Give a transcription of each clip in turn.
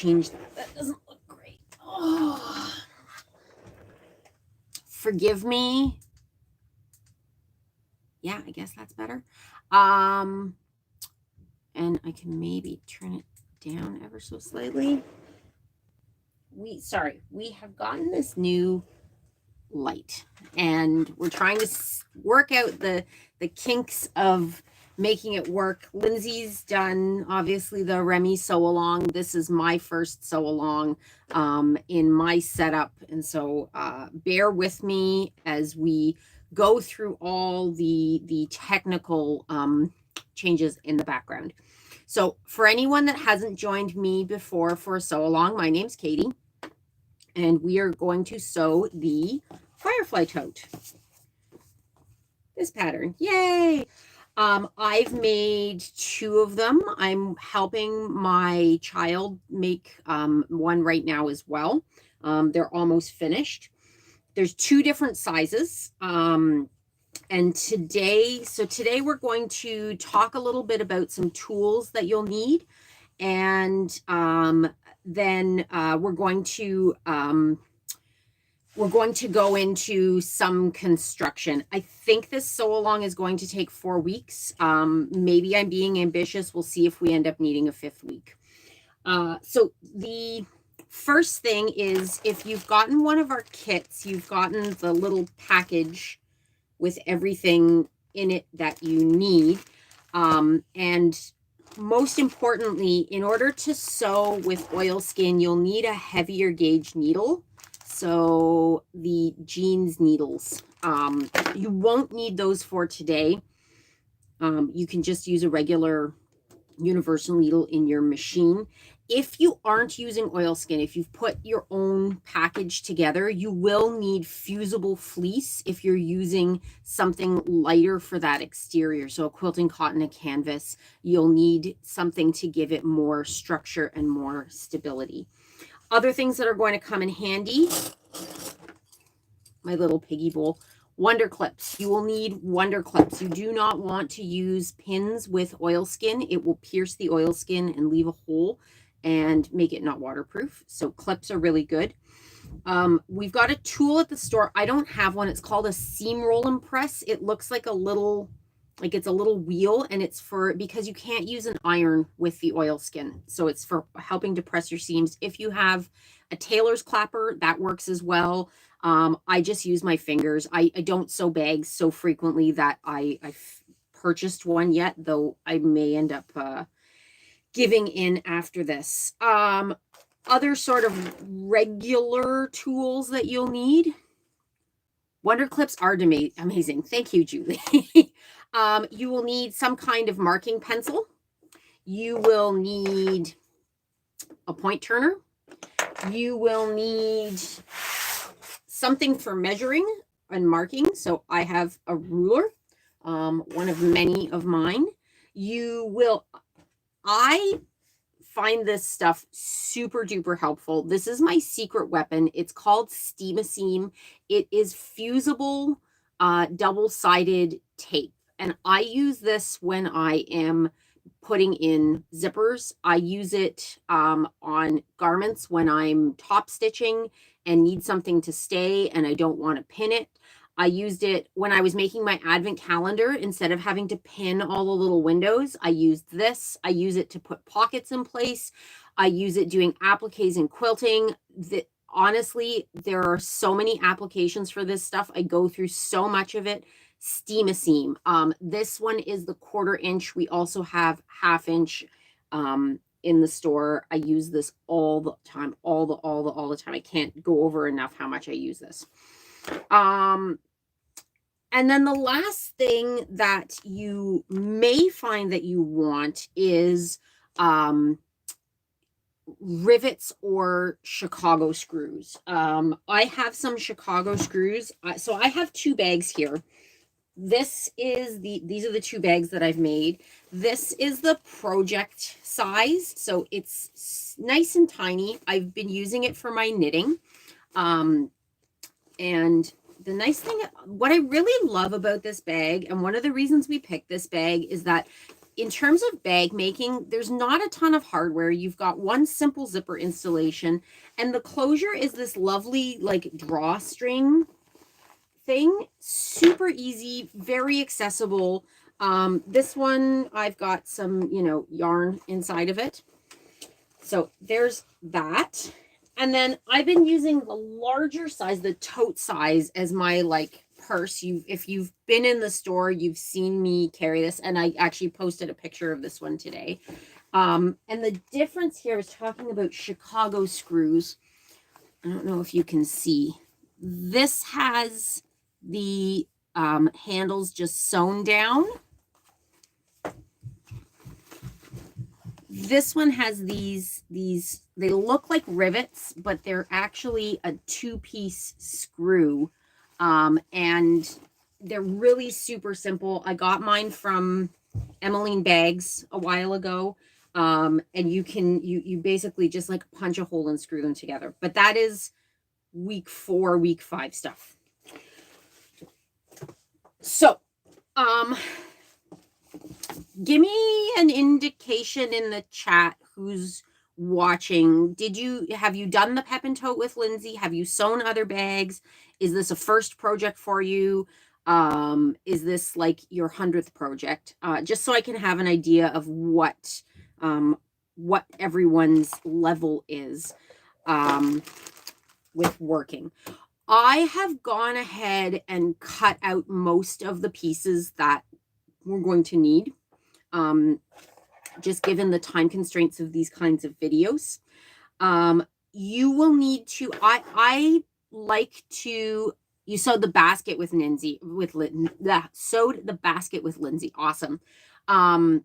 change that. That doesn't look great. Oh, forgive me. Yeah, I guess that's better. And I can maybe turn it down ever so slightly. We have gotten this new light, and we're trying to work out the kinks of making it work. Lindsay's done obviously the Remy sew along. This is my first sew along in my setup, and so bear with me as we go through all the technical changes in the background. So for anyone that hasn't joined me before for a sew along, my name's Katie, and we are going to sew the Firefly Tote. This pattern, yay! I've made 2 of them. I'm helping my child make one right now as well. They're almost finished. There's 2 different sizes. And today we're going to talk a little bit about some tools that you'll need. And then we're going to go into some construction. I think this sew along is going to take 4 weeks. Maybe I'm being ambitious. We'll see if we end up needing a 5th week. So the first thing is, if you've gotten one of our kits, you've gotten the little package with everything in it that you need. And most importantly, in order to sew with oilskin, you'll need a heavier gauge needle. So the jeans needles, you won't need those for today. You can just use a regular universal needle in your machine. If you aren't using oilskin, if you've put your own package together, you will need fusible fleece if you're using something lighter for that exterior. So a quilting cotton, a canvas, you'll need something to give it more structure and more stability. Other things that are going to come in handy, my little piggy bowl, wonder clips. You will need wonder clips. You do not want to use pins with oilskin. It will pierce the oilskin and leave a hole and make it not waterproof. So clips are really good. We've got a tool at the store. I don't have one. It's called a seam roll and press. It looks like it's a little wheel, and it's because you can't use an iron with the oilskin. So it's for helping to press your seams. If you have a tailor's clapper, that works as well. I just use my fingers. I don't sew bags so frequently that I've purchased one yet, though I may end up giving in after this. Other sort of regular tools that you'll need. Wonder clips are amazing. Thank you, Julie. You will need some kind of marking pencil. You will need a point turner. You will need something for measuring and marking. So I have a ruler, one of many of mine. I find this stuff super duper helpful. This is my secret weapon. It's called Steam-A-Seam. It is fusible double-sided tape. And I use this when I am putting in zippers. I use it on garments when I'm top stitching and need something to stay and I don't want to pin it. I used it when I was making my advent calendar. Instead of having to pin all the little windows, I used this. I use it to put pockets in place. I use it doing appliques and quilting. Honestly, there are so many applications for this stuff. I go through so much of it. Steam-A-Seam. This one is the 1/4 inch. We also have 1/2 inch in the store. I use this all the time, all the time. I can't go over enough how much I use this. And then the last thing that you may find that you want is rivets or Chicago screws. I have some Chicago screws. So I have 2 bags here. These are the 2 bags that I've made. This is the project size. So it's nice and tiny. I've been using it for my knitting. And the nice thing, what I really love about this bag, and one of the reasons we picked this bag, is that in terms of bag making, there's not a ton of hardware. You've got one simple zipper installation, and the closure is this lovely like drawstring thing. Super easy, very accessible. This one, I've got some, yarn inside of it. So there's that. And then I've been using the larger size, the tote size, as my like purse. If you've been in the store, you've seen me carry this, and I actually posted a picture of this one today. And the difference here is talking about Chicago screws. I don't know if you can see. This has the handles just sewn down. This one has these, they look like rivets, but they're actually a two-piece screw. And they're really super simple. I got mine from Emmeline Bags a while ago. And you basically just like punch a hole and screw them together. But that is week 4, week 5 stuff. So, give me an indication in the chat who's watching. Have you done the Pep and Tote with Lindsay? Have you sewn other bags? Is this a first project for you? Is this like your 100th project? Just so I can have an idea of what everyone's level is with working. I have gone ahead and cut out most of the pieces that we're going to need, just given the time constraints of these kinds of videos. You will need to, I like to, you sewed the basket with Lindsay, sewed the basket with Lindsay. Awesome. I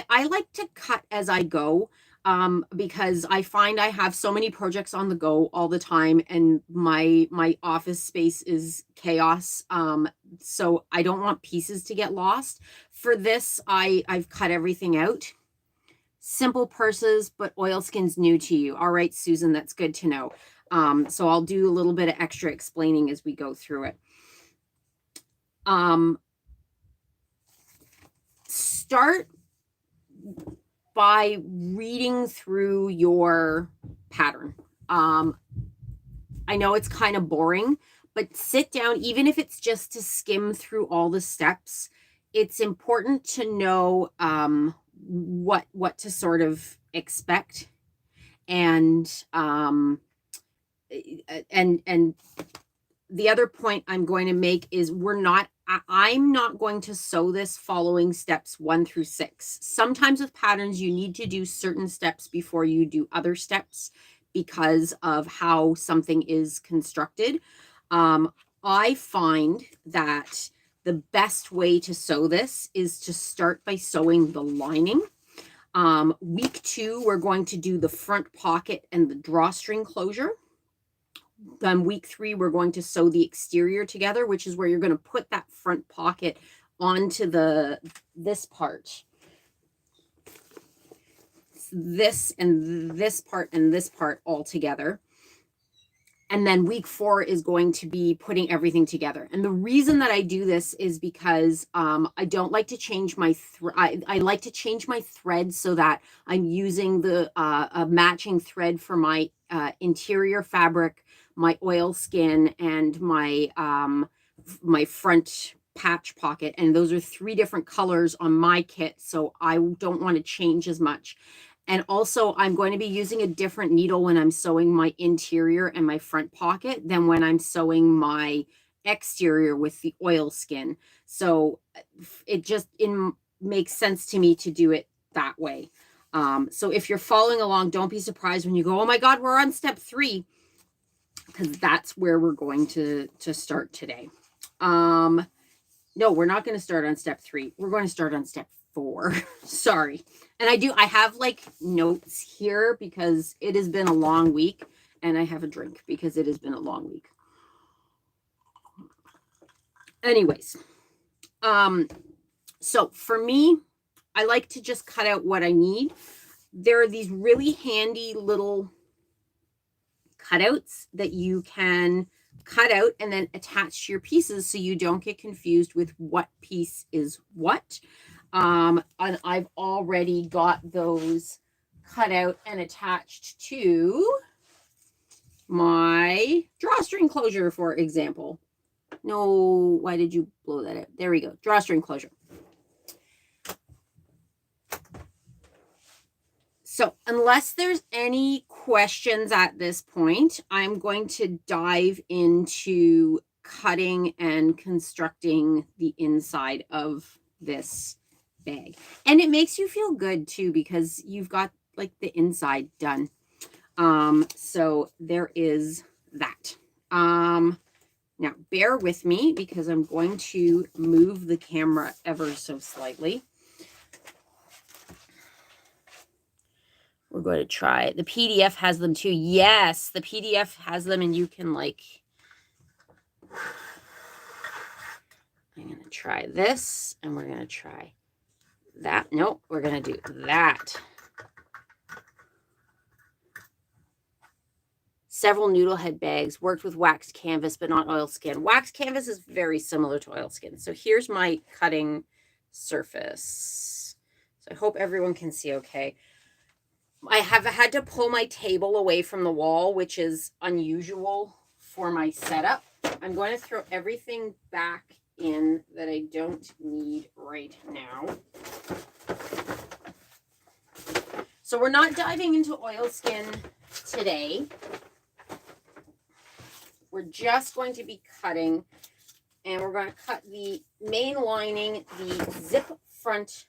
like to cut as I go. Because I find I have so many projects on the go all the time, and my office space is chaos. So I don't want pieces to get lost. For this, I've cut everything out. Simple purses, but oilskin's new to you. All right, Susan, that's good to know. So I'll do a little bit of extra explaining as we go through it. Start by reading through your pattern. I know it's kind of boring, but sit down, even if it's just to skim through all the steps. It's important to know what to sort of expect, and the other point I'm going to make is I'm not going to sew this following steps 1 through 6. Sometimes with patterns, you need to do certain steps before you do other steps because of how something is constructed. I find that the best way to sew this is to start by sewing the lining. Week 2, we're going to do the front pocket and the drawstring closure. Then week 3, we're going to sew the exterior together, which is where you're going to put that front pocket onto this part. This and this part all together. And then week 4 is going to be putting everything together. And the reason that I do this is because I don't like to change my I like to change my thread so that I'm using the a matching thread for my interior fabric, my oilskin, and my my front patch pocket. And those are 3 different colors on my kit, so I don't want to change as much. And also, I'm going to be using a different needle when I'm sewing my interior and my front pocket than when I'm sewing my exterior with the oilskin. So it makes sense to me to do it that way. So if you're following along, don't be surprised when you go, oh my God, we're on step 3, because that's where we're going to start today. No, we're not going to start on step 3. We're going to start on step 4. Sorry. And I have like notes here because it has been a long week, and I have a drink because it has been a long week. Anyways, so for me, I like to just cut out what I need. There are these really handy little cutouts that you can cut out and then attach to your pieces so you don't get confused with what piece is what. And I've already got those cut out and attached to my drawstring closure, for example. No, why did you blow that out? There we go, drawstring closure. So unless there's any questions at this point, I'm going to dive into cutting and constructing the inside of this bag. And it makes you feel good too, because you've got like the inside done. So there is that. Now bear with me because I'm going to move the camera ever so slightly. We're going to try it. The PDF has them too. Yes, the PDF has them, and you can like, I'm going to try this, and we're going to try that. Nope, we're going to do that. Several noodle head bags, worked with waxed canvas, but not oilskin. Waxed canvas is very similar to oilskin. So here's my cutting surface. So I hope everyone can see okay. I have had to pull my table away from the wall, which is unusual for my setup. I'm going to throw everything back in that I don't need right now. So we're not diving into oilskin today. We're just going to be cutting, and we're going to cut the main lining, the front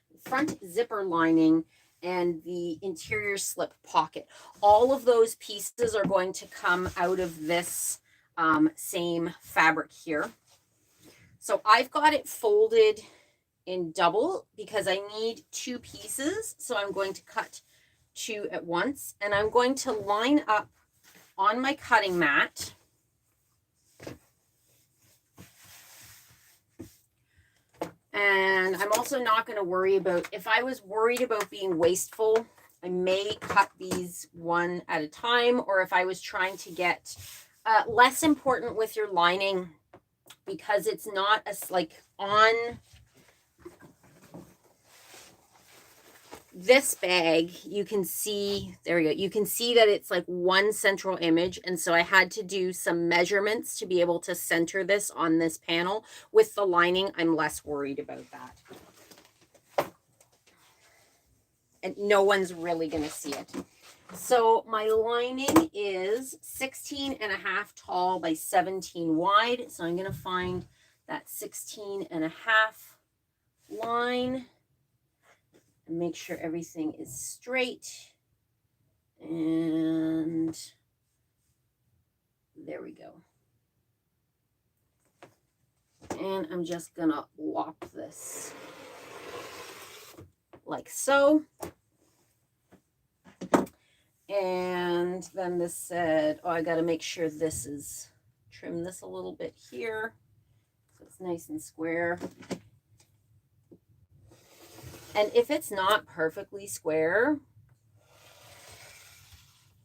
zipper lining, and the interior slip pocket. All of those pieces are going to come out of this same fabric here. So I've got it folded in double because I need 2 pieces. So I'm going to cut 2 at once, and I'm going to line up on my cutting mat. And I'm also not going to worry about, if I was worried about being wasteful, I may cut these one at a time, or if I was trying to get less important with your lining, because it's not as like on this bag, you can see, there we go, you can see that it's like one central image, and so I had to do some measurements to be able to center this on this panel. With the lining, I'm less worried about that, and no one's really going to see it. So my lining is 16 and a half tall by 17 wide, so I'm going to find that 16 and a half line and make sure everything is straight. And there we go. And I'm just gonna lop this like so. And then this said, oh, I got to make sure this is, trim this a little bit here so it's nice and square. And if it's not perfectly square,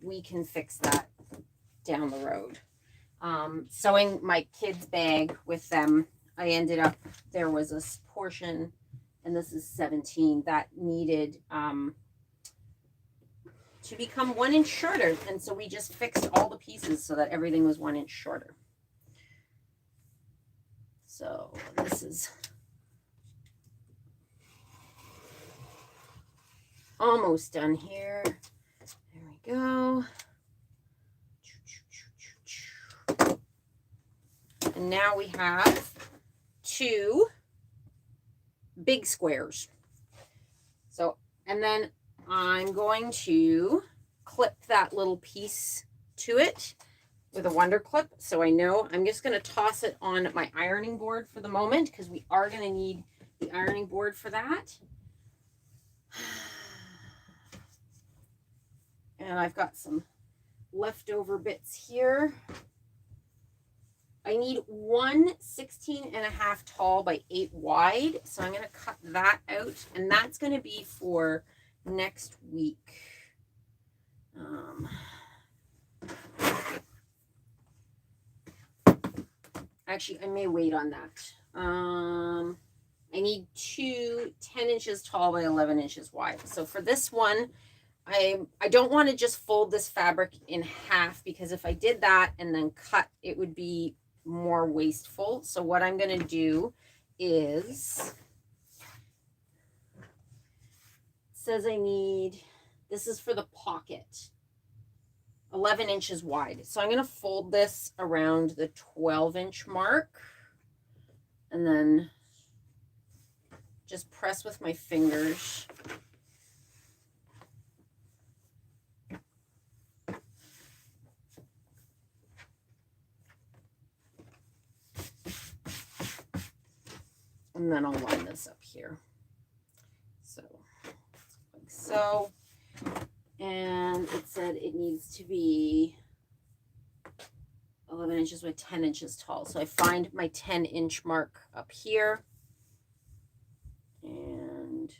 we can fix that down the road. Sewing my kids' bag with them, I ended up, there was a portion, and this is 17, that needed to become 1 inch shorter. And so we just fixed all the pieces so that everything was 1 inch shorter. So this is almost done here. There we go. And now we have 2 big squares. So, and then I'm going to clip that little piece to it with a Wonder Clip. So I know I'm just going to toss it on my ironing board for the moment, because we are going to need the ironing board for that. And I've got some leftover bits here. I need 1 16 and a half tall by 8 wide. So I'm going to cut that out, and that's going to be for next week. Actually, I may wait on that. I need two 10 inches tall by 11 inches wide. So for this one, I don't want to just fold this fabric in half, because if I did that and then cut, it would be more wasteful. So what I'm going to do is, it says I need, this is for the pocket, 11 inches wide. So I'm going to fold this around the 12-inch mark and then just press with my fingers. And then I'll line this up here. So, like so. And it said it needs to be 11 inches by 10 inches tall. So I find my 10-inch mark up here. And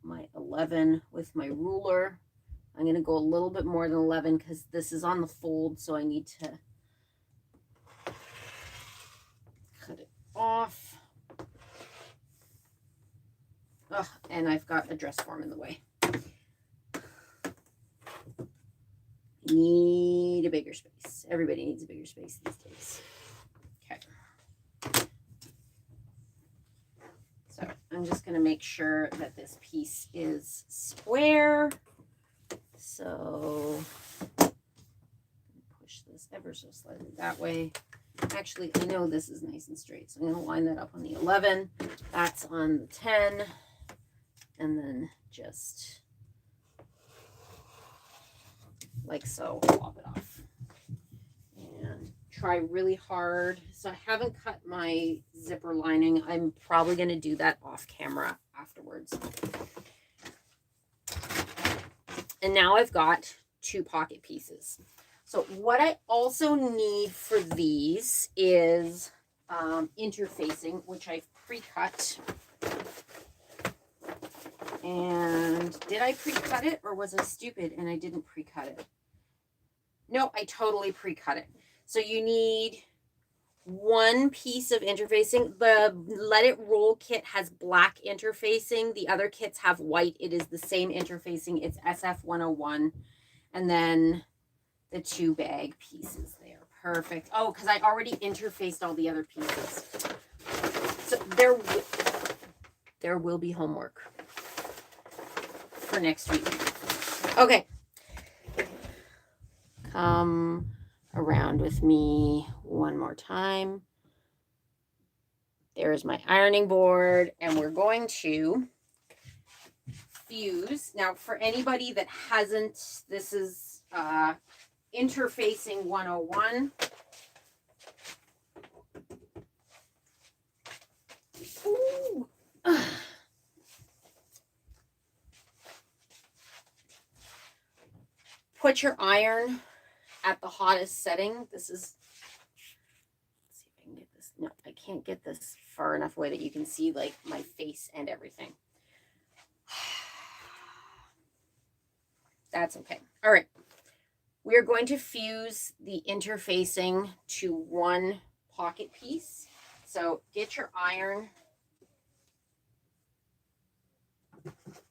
my 11 with my ruler. I'm going to go a little bit more than 11 because this is on the fold, so I need to cut it off. Oh, and I've got a dress form in the way. Need a bigger space. Everybody needs a bigger space these days. Okay. So I'm just going to make sure that this piece is square. So push this ever so slightly that way. Actually, I know this is nice and straight, so I'm going to line that up on the 11. That's on the 10. And then just like so, pop it off. And try really hard. So I haven't cut my zipper lining. I'm probably going to do that off camera afterwards. And now I've got two pocket pieces. So what I also need for these is interfacing, which I've pre-cut. And did I pre-cut it, or was I stupid and I didn't pre-cut it? No, I totally pre-cut it. So you need one piece of interfacing. The Let It Roll kit has black interfacing. The other kits have white. It is the same interfacing. It's SF101. And then the two bag pieces there. Perfect. Oh, because I already interfaced all the other pieces. So there will be homework for next week. Okay. Come around with me one more time. There's my ironing board, and we're going to fuse. Now, for anybody that hasn't, this is interfacing 101. Ooh. Put your iron at the hottest setting. This is, let's see if I can get this. No, I can't get this far enough away that you can see like my face and everything. That's okay. All right. We are going to fuse the interfacing to one pocket piece. So get your iron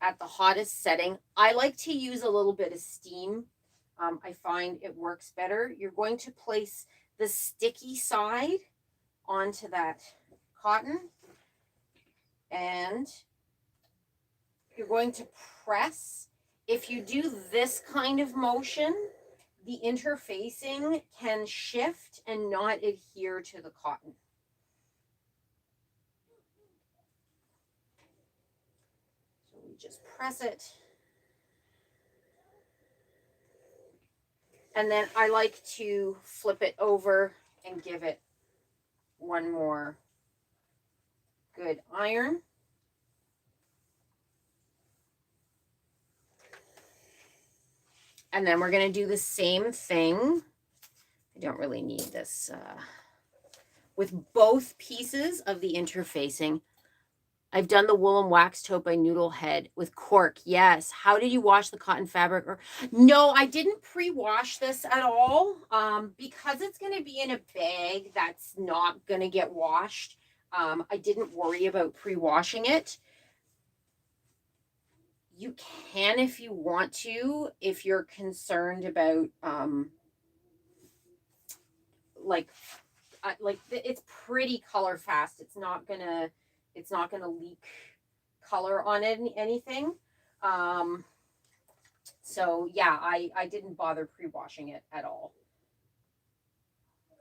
at the hottest setting. I like to use a little bit of steam. I find it works better. You're going to place the sticky side onto that cotton, and you're going to press. If you do this kind of motion, the interfacing can shift and not adhere to the cotton. So we just press it. And then I like to flip it over and give it one more good iron. And then we're going to do the same thing. I don't really need this with both pieces of the interfacing. I've done the wool and wax tote by Noodlehead with cork. Yes. How did you wash the cotton fabric? Or no, I didn't pre-wash this at all. Because it's going to be in a bag that's not going to get washed. I didn't worry about pre-washing it. You can if you want to, if you're concerned about like it's pretty color fast. It's not gonna leak color on anything. So yeah, I didn't bother pre-washing it at all.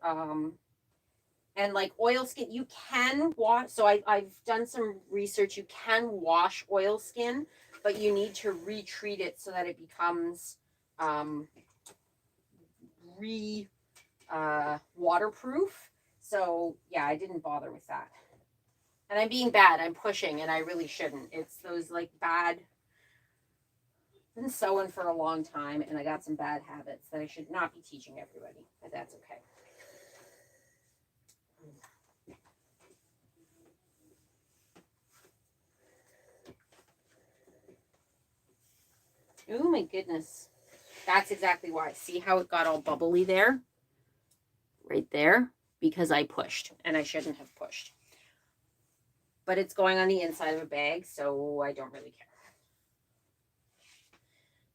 And like oilskin, you can wash. So I've done some research. You can wash oilskin, but you need to retreat it so that it becomes waterproof. So yeah, I didn't bother with that. And I'm being bad. I'm pushing, and I really shouldn't. It's those like bad. I've been sewing for a long time, and I got some bad habits that I should not be teaching everybody, but that's okay. Oh my goodness. That's exactly why. See how it got all bubbly there? Right there? Because I pushed, and I shouldn't have pushed. But it's going on the inside of a bag, so I don't really care.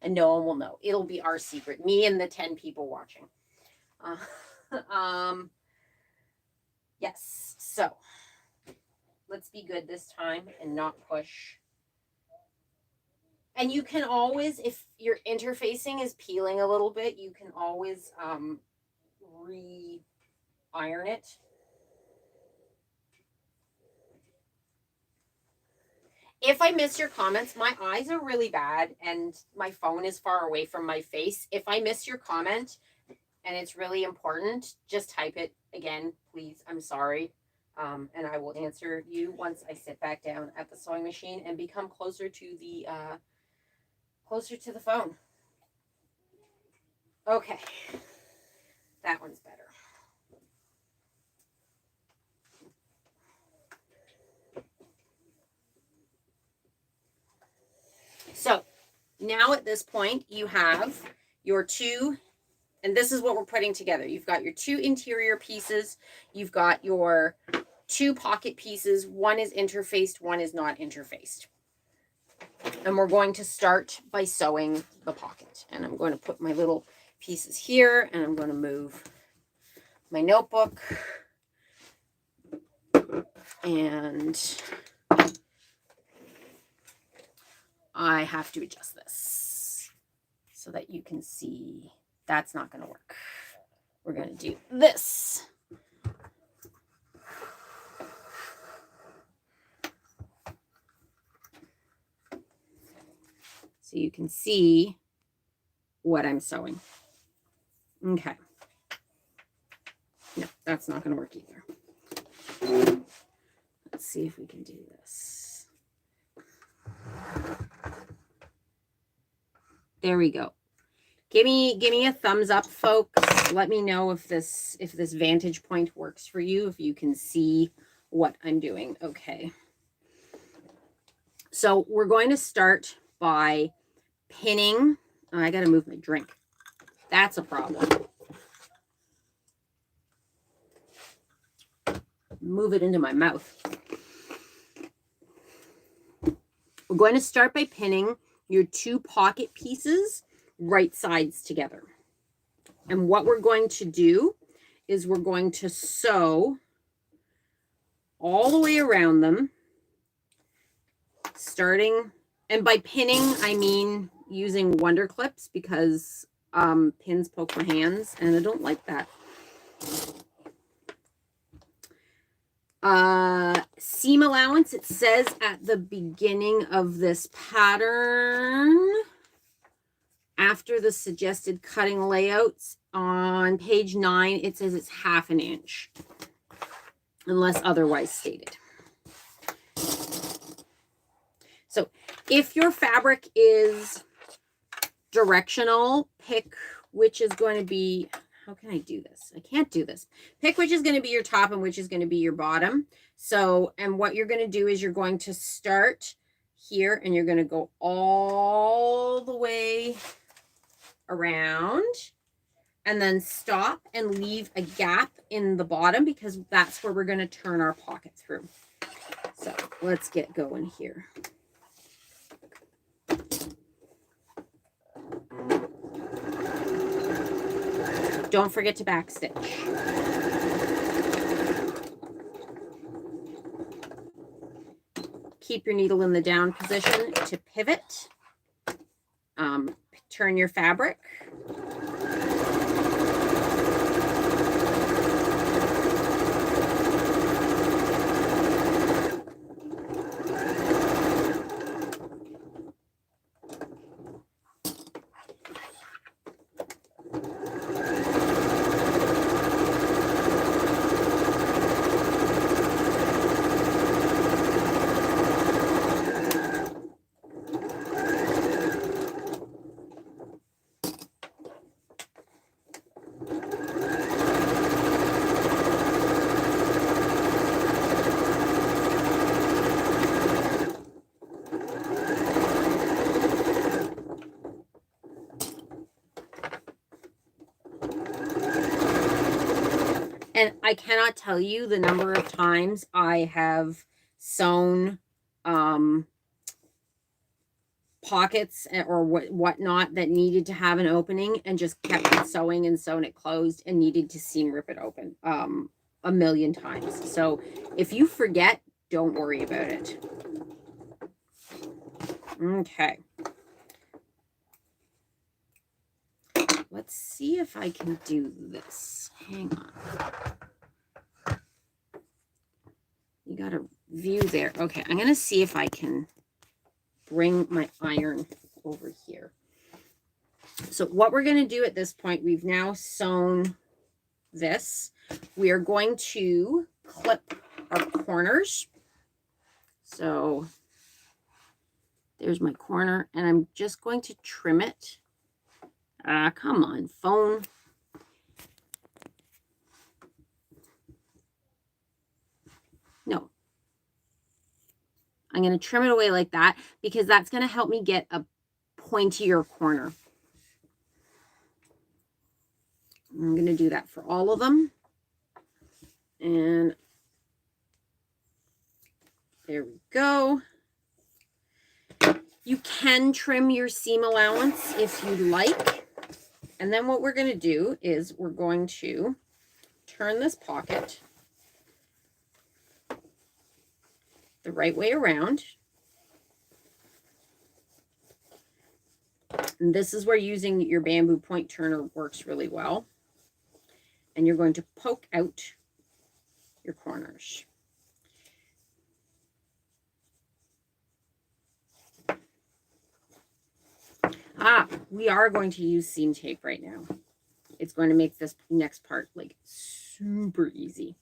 And no one will know. It'll be our secret. Me and the 10 people watching. Yes. So, let's be good this time and not push. And you can always, if your interfacing is peeling a little bit, you can always re-iron it. If I miss your comments, my eyes are really bad and my phone is far away from my face. If I miss your comment and it's really important, just type it again, please. I'm sorry. And I will answer you once I sit back down at the sewing machine and become closer to the phone. Okay. That one's better. So now at this point, you have your two, and this is what we're putting together. You've got your two interior pieces. You've got your two pocket pieces. One is interfaced, one is not interfaced. And we're going to start by sewing the pocket. And I'm going to put my little pieces here, and I'm going to move my notebook. And I have to adjust this so that you can see. That's not going to work. We're going to do this. So you can see what I'm sewing. Okay. No, that's not going to work either. Let's see if we can do this. There we go. Give me a thumbs up, folks. Let me know if this vantage point works for you, if you can see what I'm doing. Okay. So we're going to start by pinning. Oh, I got to move my drink. That's a problem. Move it into my mouth. We're going to start by pinning your two pocket pieces right sides together. And what we're going to do is we're going to sew all the way around them, starting, and by pinning, I mean using Wonder Clips, because pins poke my hands, and I don't like that. Seam allowance, it says at the beginning of this pattern, after the suggested cutting layouts on page 9, it says it's 1/2 inch, unless otherwise stated. So if your fabric is directional, pick which is going to be, how can I do this? I can't do this. Pick which is going to be your top and which is going to be your bottom. So, and what you're going to do is you're going to start here and you're going to go all the way around, and then stop and leave a gap in the bottom because that's where we're going to turn our pocket through. So let's get going here. Don't forget to backstitch. Keep your needle in the down position to pivot. Turn your fabric. And I cannot tell you the number of times I have sewn pockets or whatnot that needed to have an opening and just kept sewing and sewn it closed and needed to seam rip it open a million times. So if you forget, don't worry about it. Okay. Let's see if I can do this. Hang on. You got a view there. Okay, I'm going to see if I can bring my iron over here. So what we're going to do at this point, we've now sewn this. We are going to clip our corners. So there's my corner, and I'm just going to trim it. Come on, phone. No. I'm going to trim it away like that because that's going to help me get a pointier corner. I'm going to do that for all of them. And there we go. You can trim your seam allowance if you'd like. And then what we're going to do is we're going to turn this pocket the right way around. And this is where using your bamboo point turner works really well. And you're going to poke out your corners. We are going to use seam tape right now. It's going to make this next part like super easy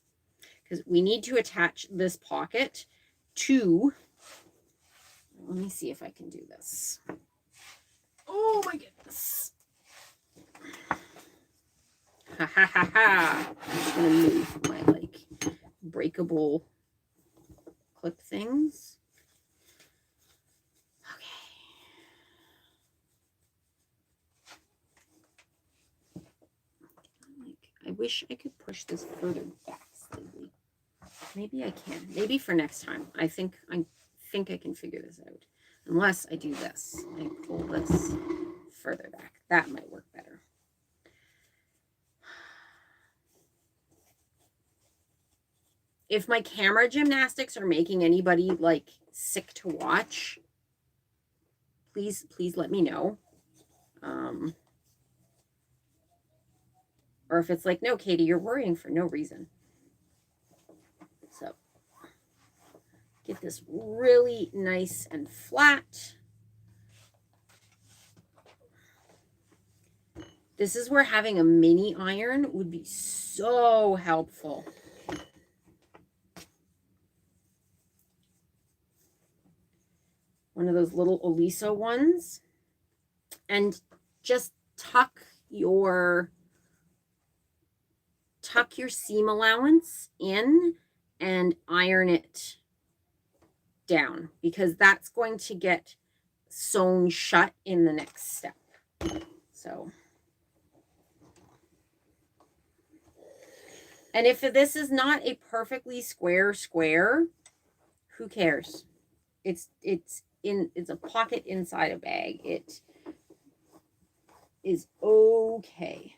because we need to attach this pocket to, let me see if I can do this. Oh my goodness. Ha ha ha ha. I'm just going to move my like breakable clip things. I wish I could push this further back slightly. Maybe I can. Maybe for next time. I think I can figure this out. Unless I do this. I pull this further back. That might work better. If my camera gymnastics are making anybody like sick to watch, please let me know. Or if it's like, no, Katie, you're worrying for no reason. So get this really nice and flat. This is where having a mini iron would be so helpful. One of those little Oliso ones. And just tuck your seam allowance in and iron it down because that's going to get sewn shut in the next step. So And if this is not a perfectly square, who cares? It's a pocket inside a bag. It is okay.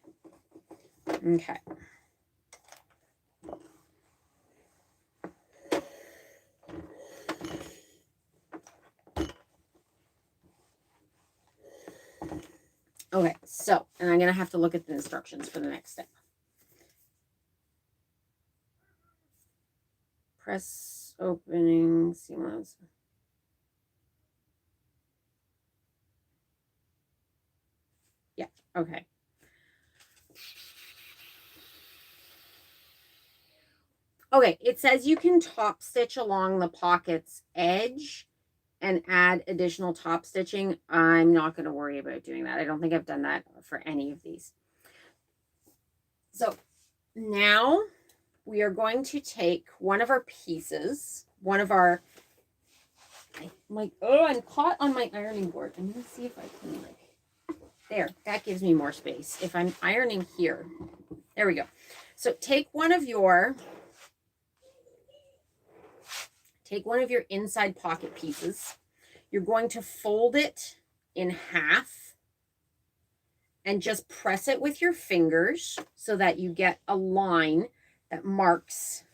Okay. Okay, so, and I'm going to have to look at the instructions for the next step. Press opening seamless. Yeah, okay. Okay, it says you can top stitch along the pocket's edge and add additional top stitching. I'm not going to worry about doing that. I don't think I've done that for any of these. So now we are going to take one of our pieces, one of our, I'm caught on my ironing board. I'm going to see if I can there, that gives me more space. If I'm ironing here, there we go. So take one of your inside pocket pieces. You're going to fold it in half and just press it with your fingers so that you get a line that marks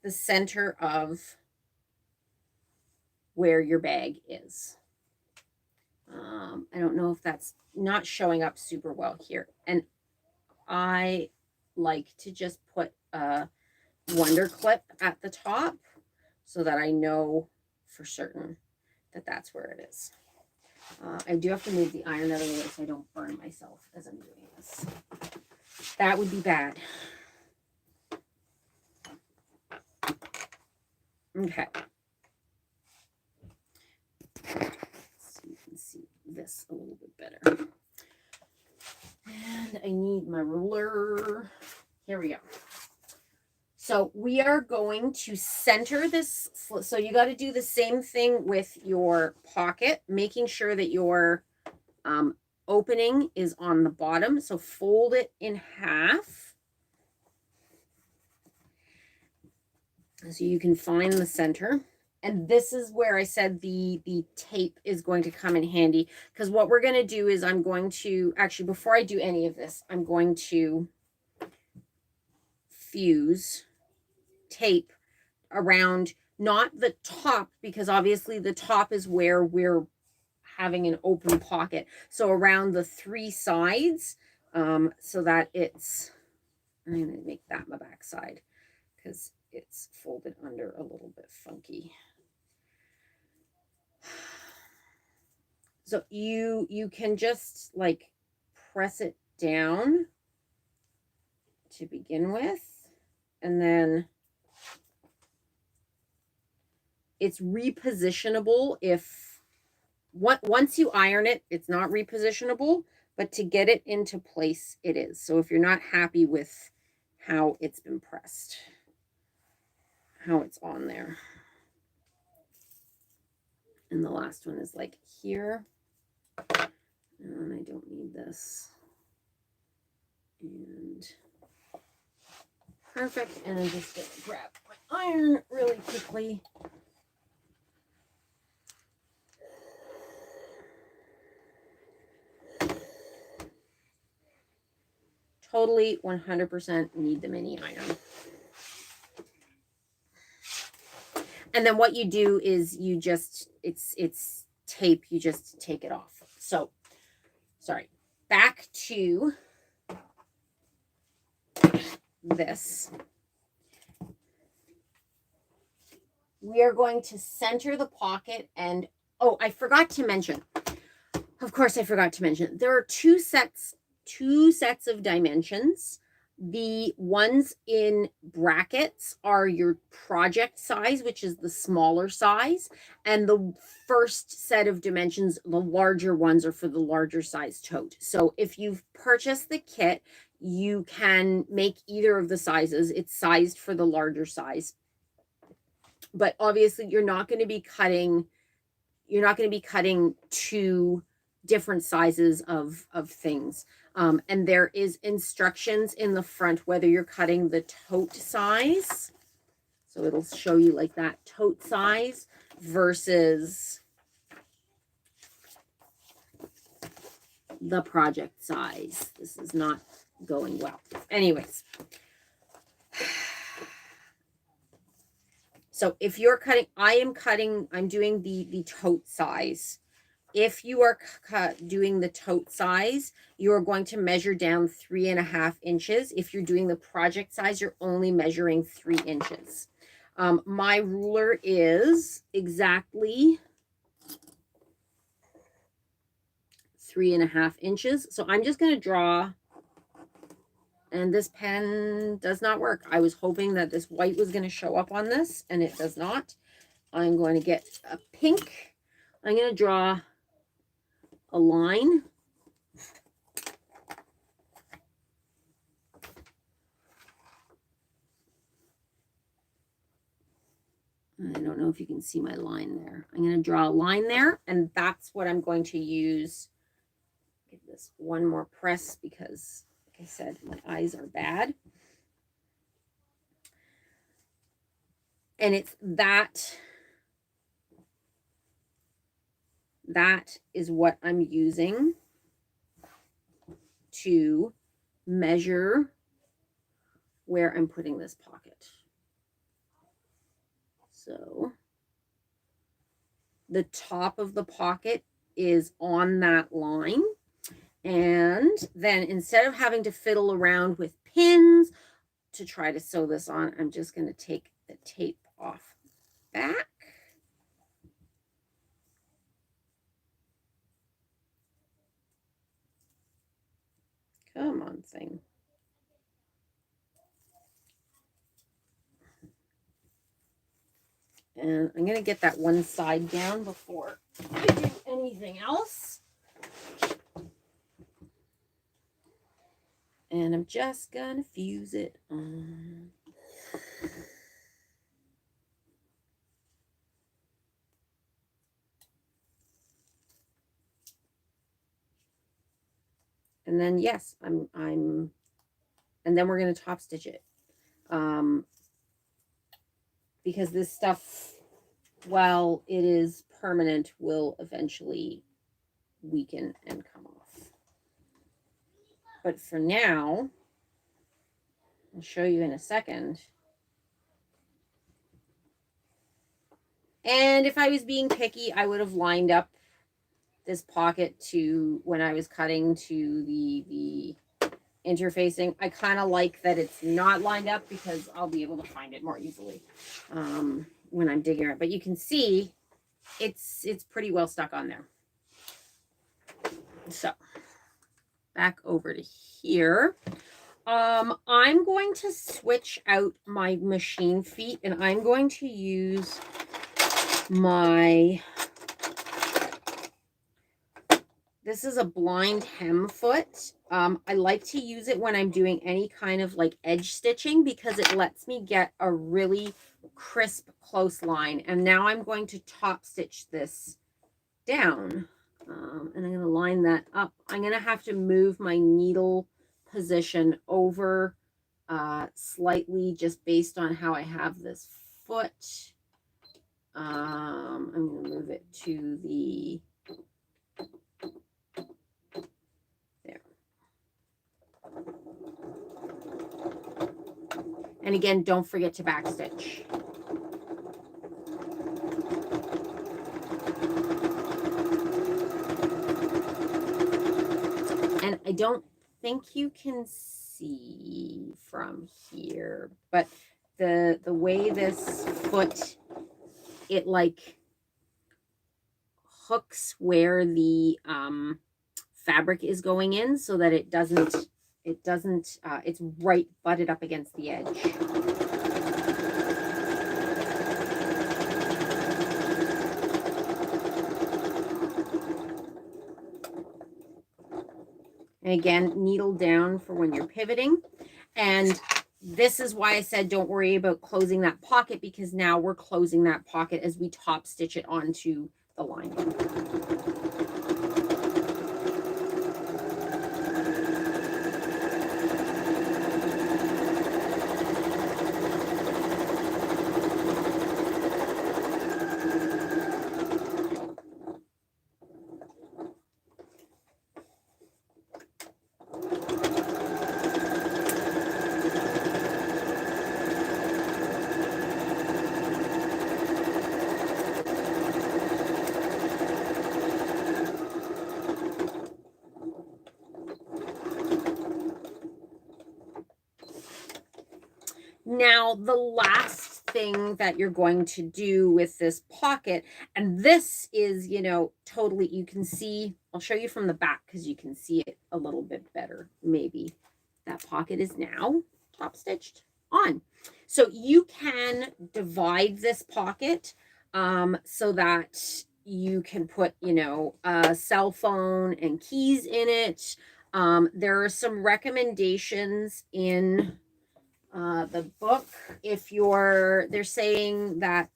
the center of where your bag is. I don't know if that's not showing up super well here. And I like to just put a wonder clip at the top so that I know for certain that that's where it is. I do have to move the iron out of the way so I don't burn myself as I'm doing this. That would be bad. Okay. So you can see this a little bit better. And I need my ruler. Here we go. So we are going to center this. So you got to do the same thing with your pocket, making sure that your opening is on the bottom. So fold it in half so you can find the center. And this is where I said the tape is going to come in handy, because what we're going to do is I'm going to, actually, before I do any of this, I'm going to fuse tape around, not the top, because obviously the top is where we're having an open pocket. So around the three sides, so that it's, I'm going to make that my back side because it's folded under a little bit funky. So you can just like press it down to begin with, and then it's repositionable if once you iron it, it's not repositionable, but to get it into place, it is. So if you're not happy with how it's been pressed, how it's on there. And the last one is like here. And I don't need this. And perfect. And I'm just going to grab my iron really quickly. Totally 100% need the mini iron. And then what you do is you just, it's tape, you just take it off. So, sorry, back to this. We are going to center the pocket, and oh, I forgot to mention, of course I forgot to mention, there are two sets of dimensions. The ones in brackets are your project size, which is the smaller size. And the first set of dimensions, the larger ones, are for the larger size tote. So if you've purchased the kit, you can make either of the sizes. It's sized for the larger size. But obviously you're not going to be cutting to different sizes of things. And there is instructions in the front, whether you're cutting the tote size. So it'll show you like that tote size versus the project size. This is not going well. Anyways. So if you're cutting, I'm doing the tote size. If you are doing the tote size, you're going to measure down 3.5 inches. If you're doing the project size, you're only measuring 3 inches. My ruler is exactly 3.5 inches. So I'm just going to draw, and this pen does not work. I was hoping that this white was going to show up on this, and it does not. I'm going to get a pink. I'm going to draw a line. I don't know if you can see my line there. I'm going to draw a line there, and that's what I'm going to use. Give this one more press because, like I said, my eyes are bad. And it's that is what I'm using to measure where I'm putting this pocket. So the top of the pocket is on that line. And then instead of having to fiddle around with pins to try to sew this on, I'm just going to take the tape off back. Come on, thing. And I'm going to get that one side down before I do anything else. And I'm just going to fuse it on. And then, yes, and then we're going to top stitch it. Because this stuff, while it is permanent, will eventually weaken and come off. But for now, I'll show you in a second. And if I was being picky, I would have lined up this pocket to, when I was cutting, to the interfacing. I kind of like that it's not lined up because I'll be able to find it more easily when I'm digging it. But you can see it's pretty well stuck on there. So back over to here. I'm going to switch out my machine feet, and I'm going to use my, this is a blind hem foot. I like to use it when I'm doing any kind of like edge stitching because it lets me get a really crisp close line. And now I'm going to top stitch this down. And I'm going to line that up. I'm going to have to move my needle position over slightly just based on how I have this foot. I'm going to move it to the, there. And again, don't forget to backstitch. And I don't think you can see from here, but the way this foot, it like hooks where the fabric is going in so that it doesn't, it's right butted up against the edge. And again, needle down for when you're pivoting. And this is why I said don't worry about closing that pocket, because now we're closing that pocket as we top stitch it onto the lining. Now, the last thing that you're going to do with this pocket, and this is, you know, totally, you can see, I'll show you from the back because you can see it a little bit better. Maybe that pocket is now top stitched on. So you can divide this pocket so that you can put, you know, a cell phone and keys in it. There are some recommendations in the book. If they're saying that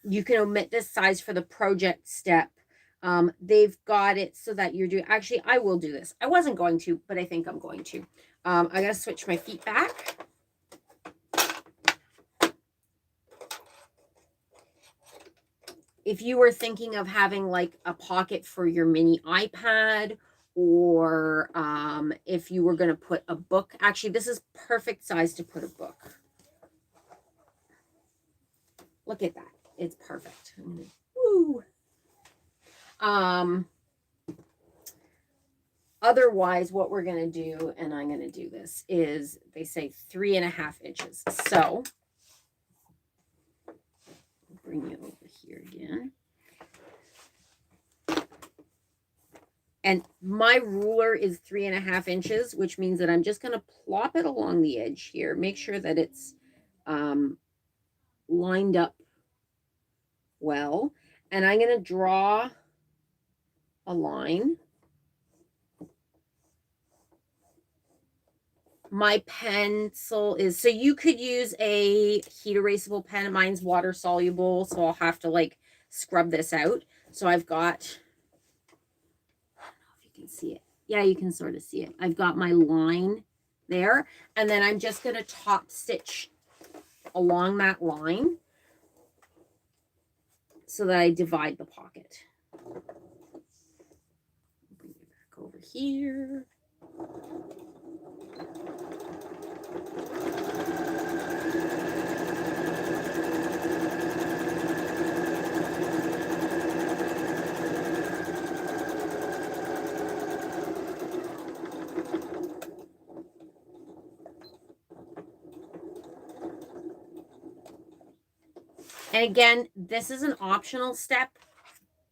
you can omit this size for the project step. They've got it so that you're doing, actually, I will do this. I wasn't going to, but I think I'm going to. I gotta switch my feet back. If you were thinking of having like a pocket for your mini iPad, or if you were going to put a book, actually, this is perfect size to put a book. Look at that. It's perfect. Woo. Otherwise, what we're going to do, and I'm going to do this, is they say 3.5 inches. So I'll bring you over here again. And my ruler is 3.5 inches, which means that I'm just going to plop it along the edge here. Make sure that it's lined up well. And I'm going to draw a line. My pencil is, so you could use a heat erasable pen. Mine's water soluble, so I'll have to like scrub this out. So I've got, I don't know if you can see it. Yeah, you can sort of see it. I've got my line there, and then I'm just going to top stitch along that line so that I divide the pocket. Bring it back over here. And again, this is an optional step.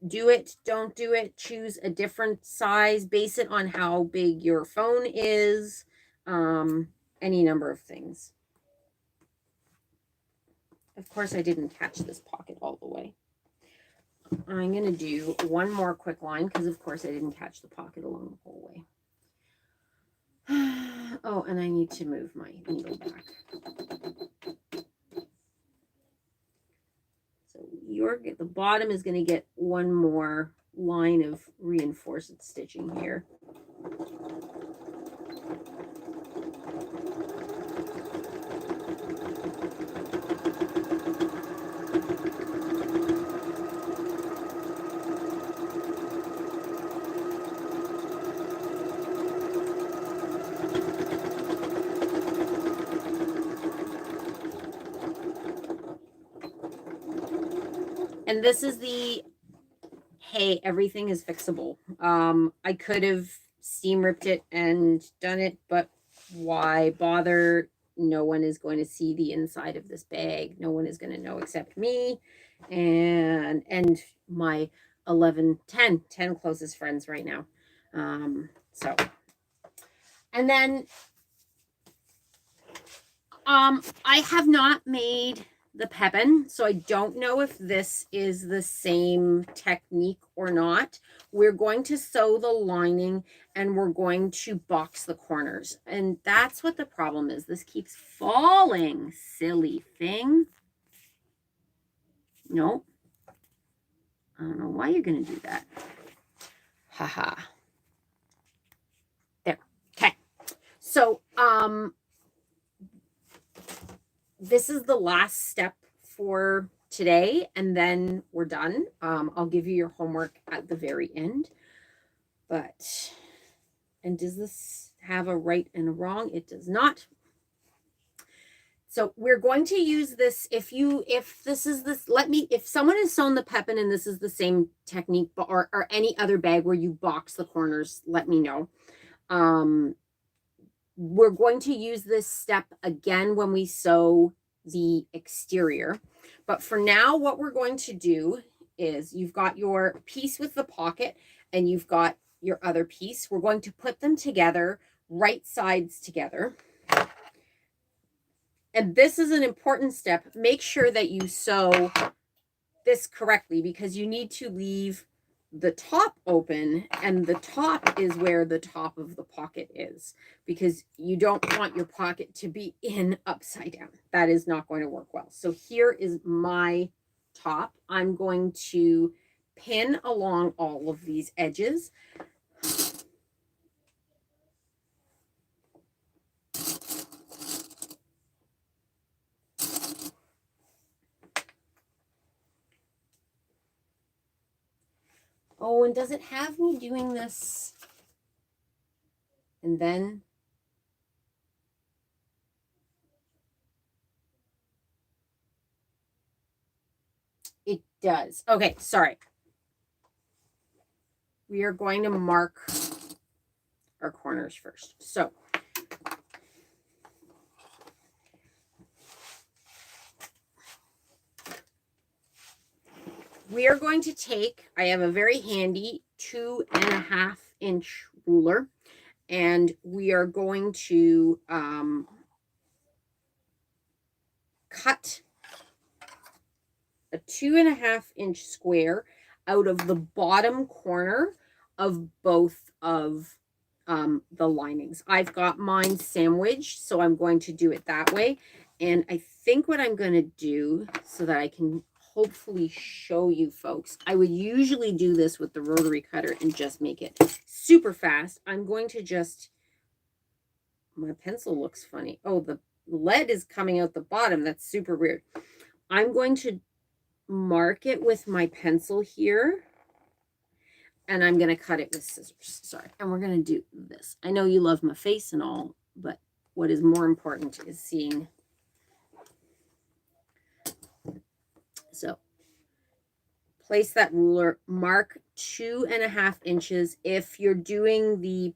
Do it, don't do it, choose a different size, base it on how big your phone is, any number of things. Of course, I didn't catch this pocket all the way. I'm going to do one more quick line because, of course, I didn't catch the pocket along the whole way. Oh, and I need to move my needle back. So the bottom is going to get one more line of reinforced stitching here. And this is the, hey, everything is fixable. I could have steam ripped it and done it, but why bother? No one is going to see the inside of this bag. No one is going to know except me and my 10 closest friends right now. So, and then I have not made the pepin, so I don't know if this is the same technique or not. We're going to sew the lining and we're going to box the corners, and that's what the problem is. This keeps falling, silly thing. Nope. I don't know why you're going to do that. Haha. There. Okay. So, this is the last step for today, and then we're done. I'll give you your homework at the very end. But, and does this have a right and a wrong? It does not. So we're going to use this. If someone has sewn the pepin and this is the same technique, or any other bag where you box the corners, let me know. We're going to use this step again when we sew the exterior. But for now, what we're going to do is you've got your piece with the pocket and you've got your other piece. We're going to put them together, right sides together. And this is an important step. Make sure that you sew this correctly because you need to leave the top open, and the top is where the top of the pocket is because you don't want your pocket to be in upside down. That is not going to work well. So here is my top. I'm going to pin along all of these edges. Oh, and does it have me doing this? And then it does. Okay, sorry. We are going to mark our corners first. So we are going to take, I have a very handy 2.5 inch ruler, and we are going to cut a 2.5 inch square out of the bottom corner of both of the linings. I've got mine sandwiched, so I'm going to do it that way. And I think what I'm going to do so that I can hopefully show you folks, I would usually do this with the rotary cutter and just make it super fast. I'm going to just, my pencil looks funny. Oh, the lead is coming out the bottom. That's super weird. I'm going to mark it with my pencil here, and I'm going to cut it with scissors. Sorry. And we're going to do this. I know you love my face and all, but what is more important is seeing. So place that ruler, mark 2.5 inches. If you're doing the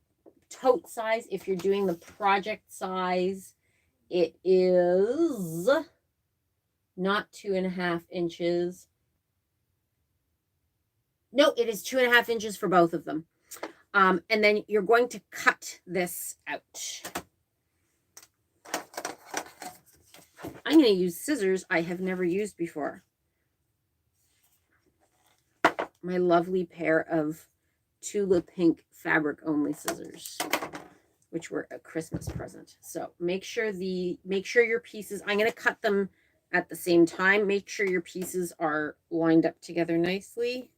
tote size, if you're doing the project size, it is not 2.5 inches. No, it is 2.5 inches for both of them. And then you're going to cut this out. I'm going to use scissors I have never used before. My lovely pair of Tula Pink fabric only scissors, which were a Christmas present. So make sure your pieces, I'm going to cut them at the same time. Make sure your pieces are lined up together nicely.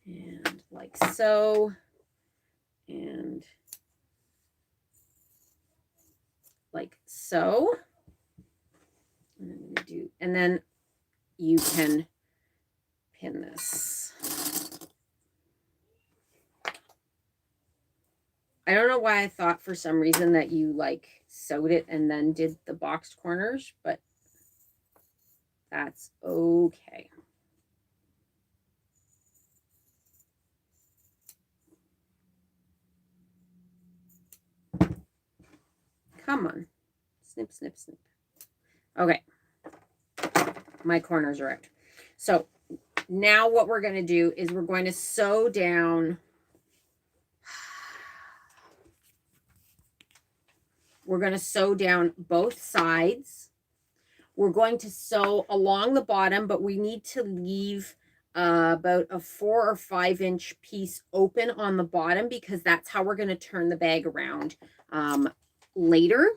And like so. And like so. And I'm going to do, and then you can pin this. I don't know why I thought for some reason that you like sewed it and then did the boxed corners, but that's okay. Come on. Snip, snip, snip. Okay. My corners are out. So now what we're going to do is we're going to sew down. We're going to sew down both sides. We're going to sew along the bottom, but we need to leave about a 4 or 5 inch piece open on the bottom because that's how we're going to turn the bag around later.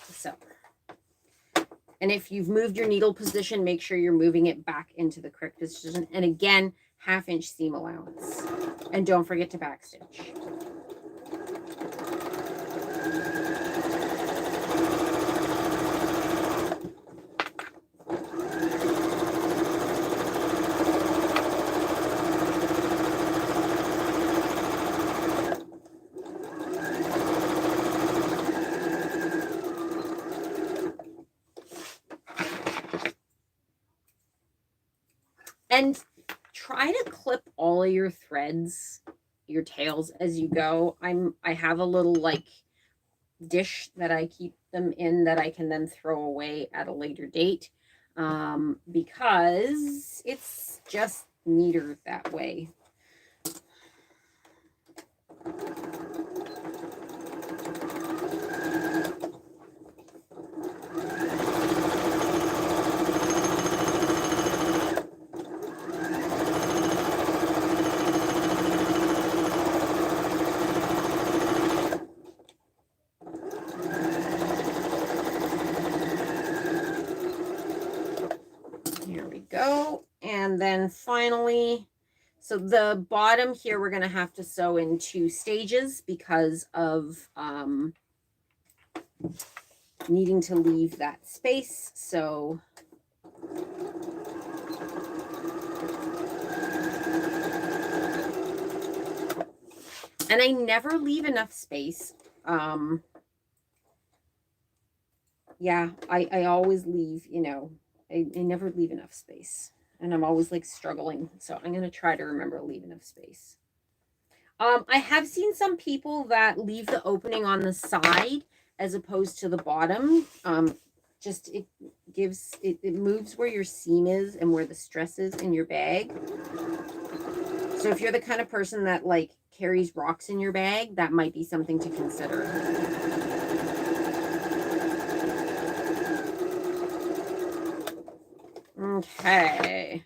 So, and if you've moved your needle position, make sure you're moving it back into the correct position. And again, 1/2 inch seam allowance. And don't forget to backstitch. And try to clip all of your threads, your tails, as you go. I have a little like dish that I keep them in that I can then throw away at a later date, because it's just neater that way. Go. And then finally, so the bottom here, we're going to have to sew in 2 stages because of needing to leave that space. So and I never leave enough space. Yeah, I always leave, you know, I never leave enough space, and I'm always like struggling. So I'm going to try to remember to leave enough space. I have seen some people that leave the opening on the side as opposed to the bottom. Just it gives, it moves where your seam is and where the stress is in your bag. So if you're the kind of person that like carries rocks in your bag, that might be something to consider. Okay.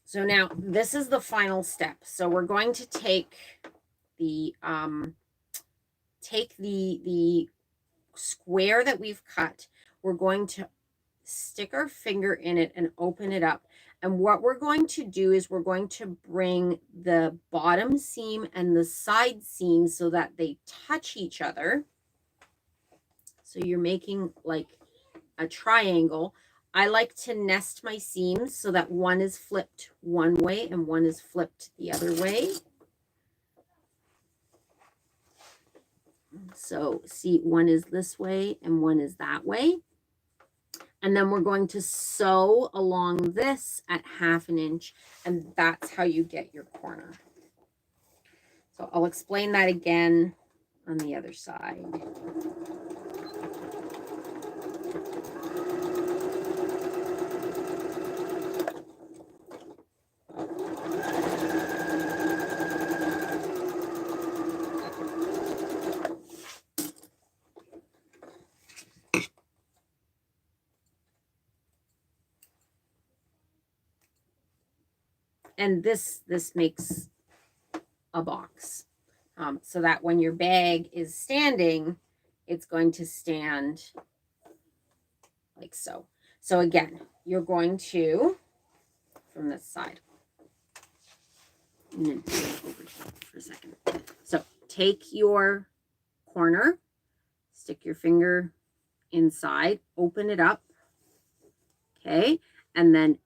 So now this is the final step. So we're going to take the square that we've cut. We're going to stick our finger in it and open it up. And what we're going to do is we're going to bring the bottom seam and the side seam so that they touch each other. So you're making like a triangle. I like to nest my seams so that one is flipped one way and one is flipped the other way. So see, one is this way and one is that way. And then we're going to sew along this at 1/2 inch, and that's how you get your corner. So I'll explain that again on the other side. And this makes a box, so that when your bag is standing, it's going to stand like so. So again, you're going to, from this side, and then over for a second. So take your corner, stick your finger inside, open it up, okay, and then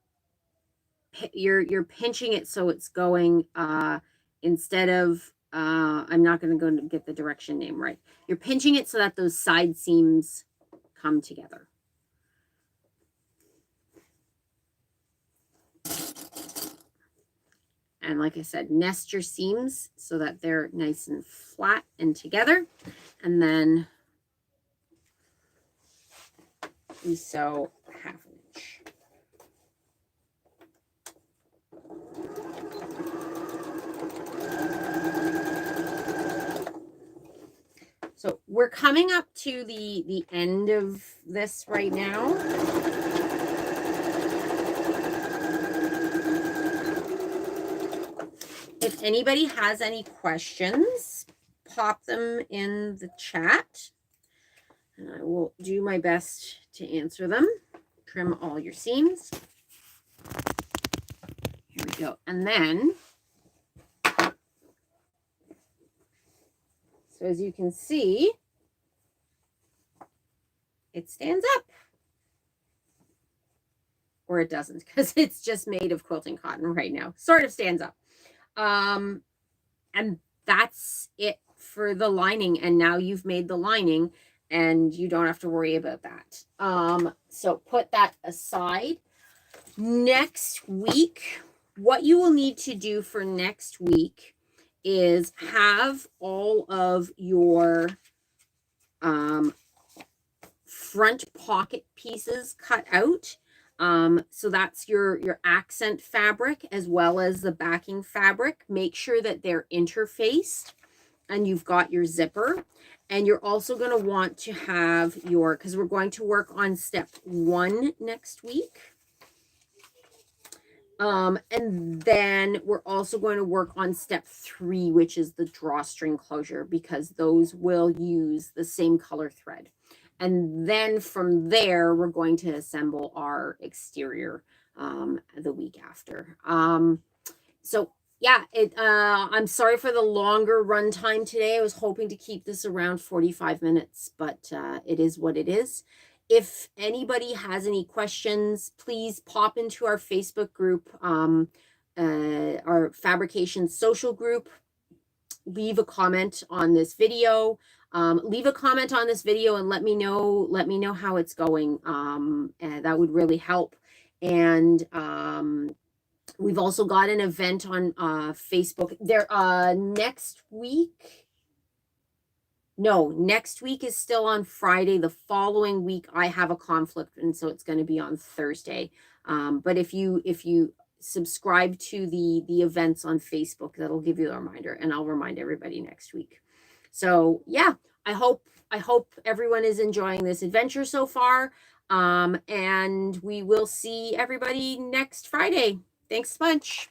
you're pinching it so it's going instead of I'm not going to go and get the direction name right. You're pinching it so that those side seams come together. And like I said, nest your seams so that they're nice and flat and together. And then we sew 1/2 inch. So we're coming up to the end of this right now. If anybody has any questions, pop them in the chat, and I will do my best to answer them. Trim all your seams. Here we go. And then, so as you can see, it stands up. Or it doesn't, because it's just made of quilting cotton right now. Sort of stands up. And that's it for the lining, and now you've made the lining and you don't have to worry about that. So put that aside. Next week, what you will need to do for next week is have all of your front pocket pieces cut out. So that's your accent fabric as well as the backing fabric. Make sure that they're interfaced and you've got your zipper. And you're also going to want to have your, because we're going to work on step 1 next week. And then we're also going to work on step 3, which is the drawstring closure, because those will use the same color thread. And then from there, we're going to assemble our exterior the week after. So yeah, I'm sorry for the longer run time today. I was hoping to keep this around 45 minutes, but it is what it is. If anybody has any questions, please pop into our Facebook group, our fabrication social group. Leave a comment on this video. Leave a comment on this video and let me know how it's going. And that would really help. And we've also got an event on Facebook there next week. No, next week is still on Friday. The following week I have a conflict, and so it's going to be on Thursday. But if you subscribe to the events on Facebook, that'll give you a reminder, and I'll remind everybody next week. So yeah, I hope everyone is enjoying this adventure so far. And we will see everybody next Friday. Thanks a bunch.